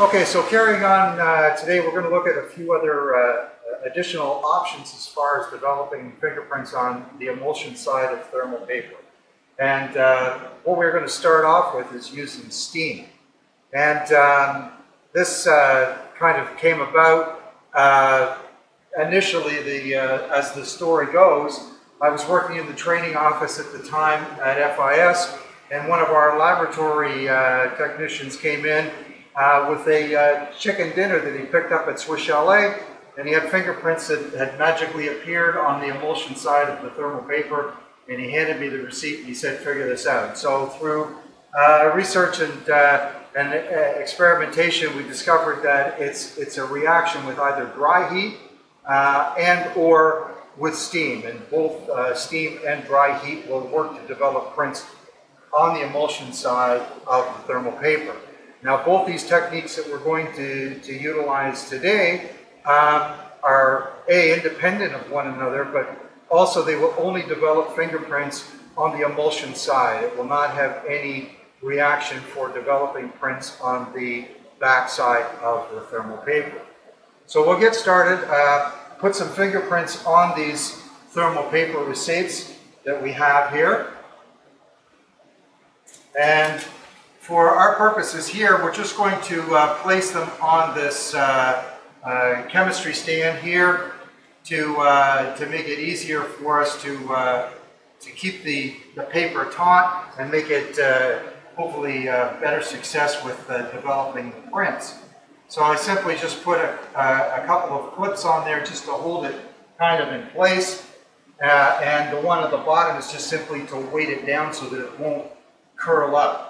Okay, so carrying on today, we're going to look at a few other additional options as far as developing fingerprints on the emulsion side of thermal paper. And what we're going to start off with is using steam. And this kind of came about initially, as the story goes. I was working in the training office at the time at FIS, and one of our laboratory technicians came in with a chicken dinner that he picked up at Swiss Chalet, and he had fingerprints that had magically appeared on the emulsion side of the thermal paper, and he handed me the receipt and he said, figure this out. So through research and experimentation, we discovered that it's a reaction with either dry heat and or with steam, and both steam and dry heat will work to develop prints on the emulsion side of the thermal paper. Now, both these techniques that we're going to utilize today are independent of one another, but also they will only develop fingerprints on the emulsion side. It will not have any reaction for developing prints on the back side of the thermal paper. So we'll get started. Put some fingerprints on these thermal paper receipts that we have here. And for our purposes here, we're just going to place them on this chemistry stand here to make it easier for us to keep the paper taut and make it hopefully better success with developing the prints. So I simply just put a couple of clips on there just to hold it kind of in place, and the one at the bottom is just simply to weight it down so that it won't curl up.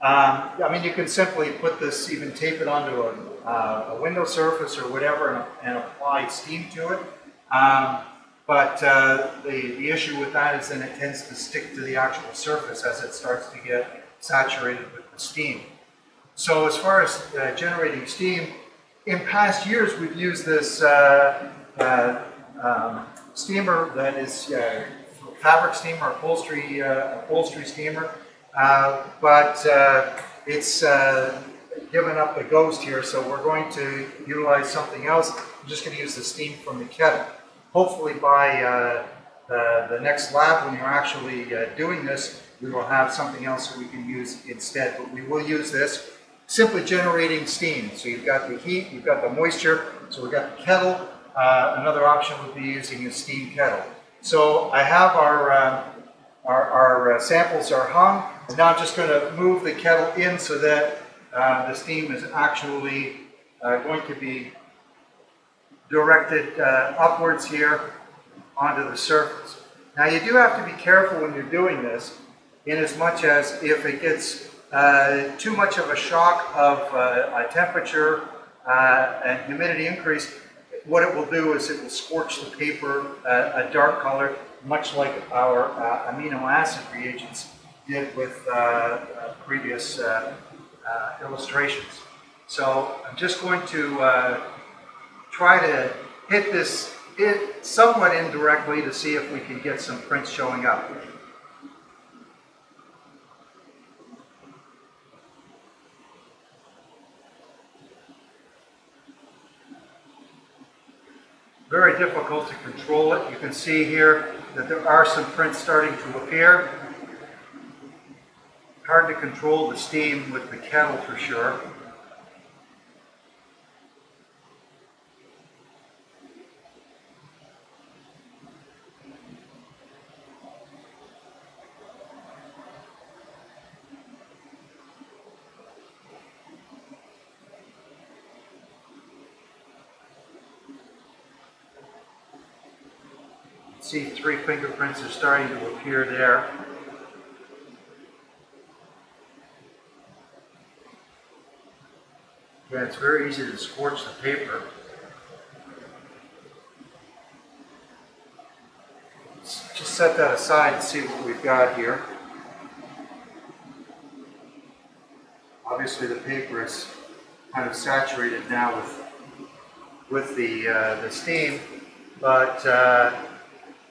I mean, you can simply put this, even tape it onto a window surface or whatever and apply steam to it. But the issue with that is then it tends to stick to the actual surface as it starts to get saturated with the steam. So as far as generating steam, in past years we've used this steamer that is fabric steamer, upholstery steamer. But it's given up the ghost here, so we're going to utilize something else. I'm just going to use the steam from the kettle. Hopefully by the next lab, when you're actually doing this, we will have something else that we can use instead. But we will use this, simply generating steam. So you've got the heat, you've got the moisture, so we've got the kettle. Another option would be using a steam kettle. So I have our samples are hung, and now I'm just going to move the kettle in so that the steam is actually going to be directed upwards here onto the surface. Now you do have to be careful when you're doing this, in as much as if it gets too much of a shock of a temperature and humidity increase, what it will do is it will scorch the paper a dark color, much like our amino acid reagents did with previous illustrations. So I'm just going to try to hit this somewhat indirectly to see if we can get some prints showing up. Very difficult to control it. You can see here that there are some prints starting to appear. Hard to control the steam with the kettle for sure. See, 3 fingerprints are starting to appear there. Yeah, it's very easy to scorch the paper. Let's just set that aside and see what we've got here. Obviously the paper is kind of saturated now with the steam, but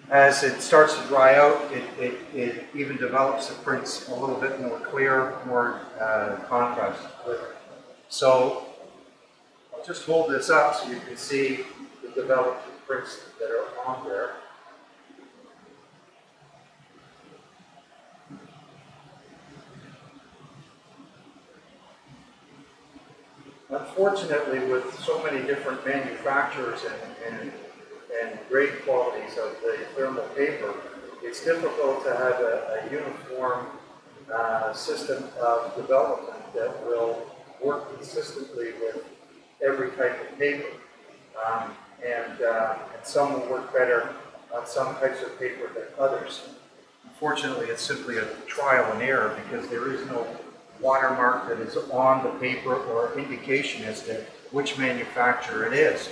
as it starts to dry out, it even develops the prints a little bit more clear, more contrast. So just hold this up so you can see the developed prints that are on there. Unfortunately, with so many different manufacturers and grade qualities of the thermal paper, it's difficult to have a uniform system of development that will work consistently with every type of paper. And some will work better on some types of paper than others. Unfortunately, it's simply a trial and error because there is no watermark that is on the paper or indication as to which manufacturer it is.